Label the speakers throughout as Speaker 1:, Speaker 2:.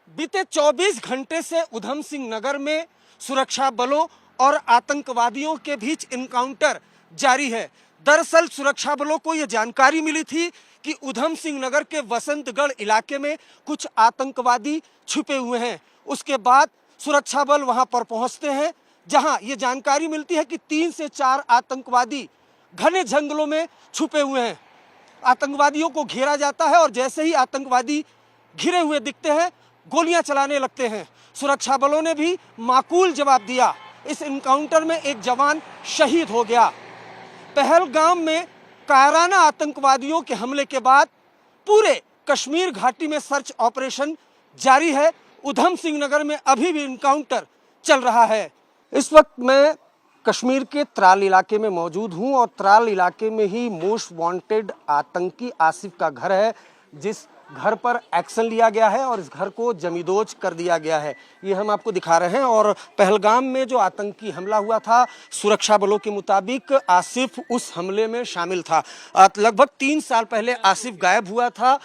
Speaker 1: बीते 24 घंटे से उधम सिंह नगर में सुरक्षा बलों और आतंकवादियों के बीच इनकाउंटर जारी है। दरअसल सुरक्षा बलों को यह जानकारी मिली थी कि उधम सिंह नगर के वसंतगढ़ इलाके में कुछ आतंकवादी छुपे हुए हैं। उसके बाद सुरक्षा बल वहां पर पहुंचते हैं, जहां ये जानकारी मिलती है कि 3 से 4 आतंकवादी घने जंगलों में छुपे हुए हैं। आतंकवादियों को घेरा जाता है और जैसे ही आतंकवादी घिरे हुए दिखते हैं, गोलियां चलाने लगते हैं। सुरक्षा बलों ने भी माकूल जवाब दिया। इस इनकाउंटर में एक जवान शहीद हो गया। पहलगाम में कायराना आतंकवादियों के हमले के बाद पूरे कश्मीर घाटी में सर्च ऑपरेशन जारी है। उधम सिंह नगर में अभी भी इनकाउंटर चल रहा है। इस वक्त मैं कश्मीर के त्राल इलाके में मौजूद हूं और त्राल इलाके में ही मोस्ट वांटेड आतंकी आसिफ का घर है, जिस घर पर एक्शन लिया गया है और इस घर को जमींदोज कर दिया गया है। ये हम आपको दिखा रहे हैं। और पहलगाम में जो आतंकी हमला हुआ था, सुरक्षा बलों के मुताबिक आसिफ उस हमले में शामिल था। लगभग 3 साल पहले आसिफ गायब हुआ था।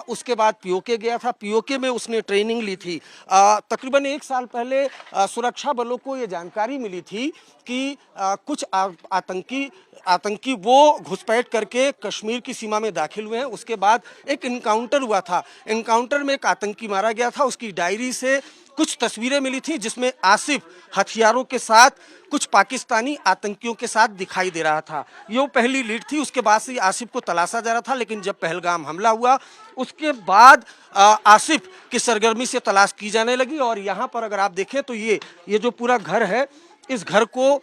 Speaker 1: उसके बाद पीओके गया था। पीओके में उसने ट्रेनिंग ली थी। तकरीबन 1 साल पहले सुरक्षा बलों को ये जानकारी मिली थी कि कुछ आतंकी वो घुसपैठ करके कश्मीर की सीमा में दाखिल हुए हैं। उसके बाद एक इनकाउंटर हुआ था। इनकाउंटर में एक आतंकी मारा गया था। उसकी डायरी से कुछ तस्वीरें मिली थी, जिसमें आसिफ हथियारों के साथ कुछ पाकिस्तानी आतंकियों के साथ दिखाई दे रहा था। ये वो पहली लीड थी। उसके बाद से आसिफ को तलाशा जा रहा था, लेकिन जब पहलगाम हमला हुआ उसके बाद आसिफ की सरगर्मी से तलाश की जाने लगी। और यहाँ पर अगर आप देखें तो ये जो पूरा घर है, इस घर को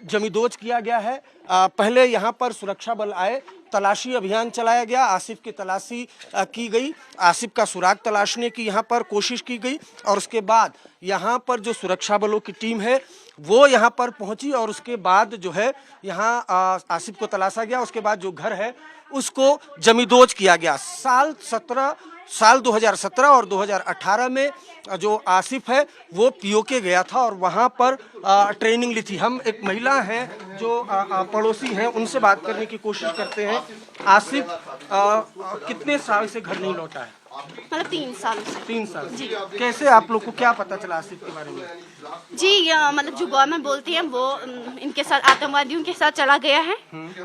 Speaker 1: जमींदोज किया गया है। पहले यहाँ पर सुरक्षा बल आए, तलाशी अभियान चलाया गया, आसिफ की तलाशी की गई, आसिफ का सुराग तलाशने की यहाँ पर कोशिश की गई। और उसके बाद यहाँ पर जो सुरक्षा बलों की टीम है वो यहाँ पर पहुँची और उसके बाद जो है यहाँ आसिफ को तलाशा गया। उसके बाद जो घर है उसको जमींदोज किया गया। साल 2017 और 2018 में जो आसिफ है वो पीओके गया था और वहाँ पर ट्रेनिंग ली थी। हम एक महिला हैं जो पड़ोसी हैं, उनसे बात करने की कोशिश करते हैं। आसिफ कितने साल से घर नहीं लौटा है?
Speaker 2: मतलब 3 साल से।
Speaker 1: 3 साल
Speaker 2: जी।
Speaker 1: कैसे आप लोग को क्या पता चला आसिफ के बारे में?
Speaker 2: जी, मतलब जो गवर्नमेंट बोलती है वो इनके साथ आतंकवादियों के साथ चला गया है।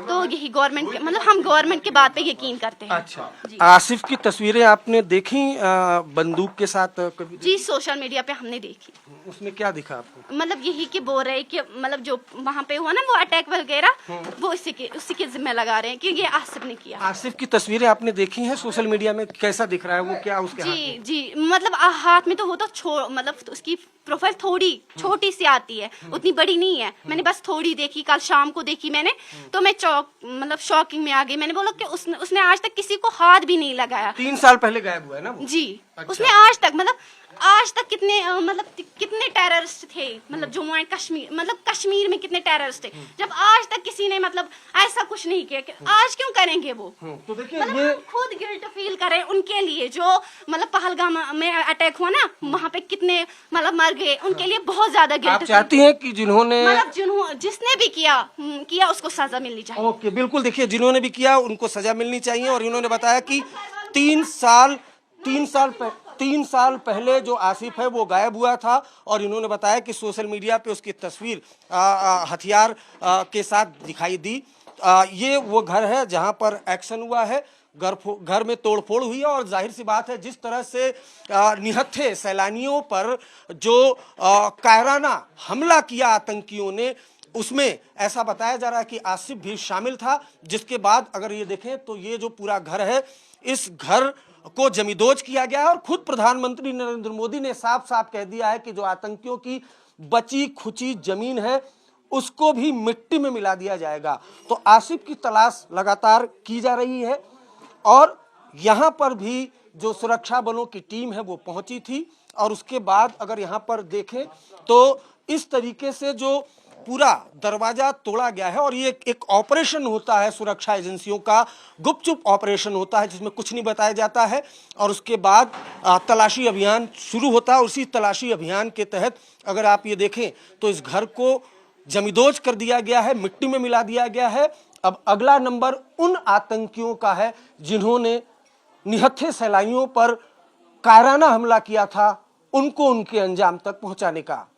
Speaker 2: तो यही गवर्नमेंट के, मतलब हम गवर्नमेंट के बात पे यकीन करते हैं।
Speaker 1: अच्छा, आसिफ की तस्वीरें आपने देखी बंदूक के साथ कभी?
Speaker 2: जी, सोशल मीडिया पे हमने देखी।
Speaker 1: उसमें क्या दिखा आपको?
Speaker 2: मतलब यही कि बोल रहे हैं कि मतलब जो वहाँ पे हुआ ना वो अटैक वगैरह, वो उसी के जिम्मे लगा रहे हैं कि ये आसिफ ने किया।
Speaker 1: आसिफ की तस्वीरें आपने देखी हैं सोशल मीडिया में, कैसा दिख रहा है वो? क्या उसके हाथ में?
Speaker 2: जी, मतलब हाथ में तो वो तो मतलब उसकी प्रोफाइल थोड़ी छोटी सी आती है, उतनी बड़ी नहीं है। मैंने बस थोड़ी देखी, कल शाम को देखी मैंने, तो मैं मतलब शॉकिंग में आ गई। मैंने बोला कि उसने आज तक किसी को हाथ भी नहीं लगाया।
Speaker 1: 3 साल पहले गायब हुआ है ना वो?
Speaker 2: जी।
Speaker 1: अच्छा।
Speaker 2: उसने आज तक कितने टेररिस्ट थे, मतलब जम्मू एंड कश्मीर, मतलब कश्मीर में कितने टेररिस्ट थे, जब आज तक किसी ने मतलब ऐसा कुछ नहीं किया कि आज क्यों करेंगे वो?
Speaker 1: तो देखिए
Speaker 2: मतलब
Speaker 1: ये
Speaker 2: हम खुद गिल्ट फील करें उनके लिए, जो मतलब पहलगाम में अटैक हुआ ना, वहाँ पे कितने मतलब मर गए, उनके लिए बहुत ज्यादा
Speaker 1: आप
Speaker 2: गिल्ट।
Speaker 1: चाहती हैं कि जिन्होंने
Speaker 2: जिसने भी किया उसको सजा मिलनी चाहिए।
Speaker 1: ओके, बिल्कुल। देखिए, जिन्होंने भी किया उनको सजा मिलनी चाहिए। और इन्होंने बताया कि 3 साल पहले जो आसिफ है वो गायब हुआ था और इन्होंने बताया कि सोशल मीडिया पे उसकी तस्वीर हथियार के साथ दिखाई दी। ये वो घर है जहां पर एक्शन हुआ है। घर में तोड़फोड़ हुई है और जाहिर सी बात है, जिस तरह से निहत्थे सैलानियों पर जो कायराना हमला किया आतंकियों ने, उसमें ऐसा बताया जा रहा है कि आसिफ भी शामिल था। जिसके बाद अगर ये देखें तो ये जो पूरा घर है, इस घर को जमींदोज किया गया है। और खुद प्रधानमंत्री नरेंद्र मोदी ने साफ साफ कह दिया है कि जो आतंकियों की बची खुची जमीन है उसको भी मिट्टी में मिला दिया जाएगा। तो आसिफ की तलाश लगातार की जा रही है और यहाँ पर भी जो सुरक्षा बलों की टीम है वो पहुंची थी। और उसके बाद अगर यहाँ पर देखें तो इस तरीके से जो पूरा दरवाजा तोड़ा गया है और ये एक ऑपरेशन होता है सुरक्षा एजेंसियों का, गुपचुप ऑपरेशन होता है जिसमें कुछ नहीं बताया जाता है। और उसके बाद तलाशी अभियान शुरू होता है। उसी तलाशी अभियान के तहत अगर आप ये देखें तो इस घर को जमींदोज कर दिया गया है, मिट्टी में मिला दिया गया है। अब अगला नंबर उन आतंकियों का है जिन्होंने निहत्थे सैलानियों पर कायराना हमला किया था उनको उनके अंजाम तक पहुंचाने का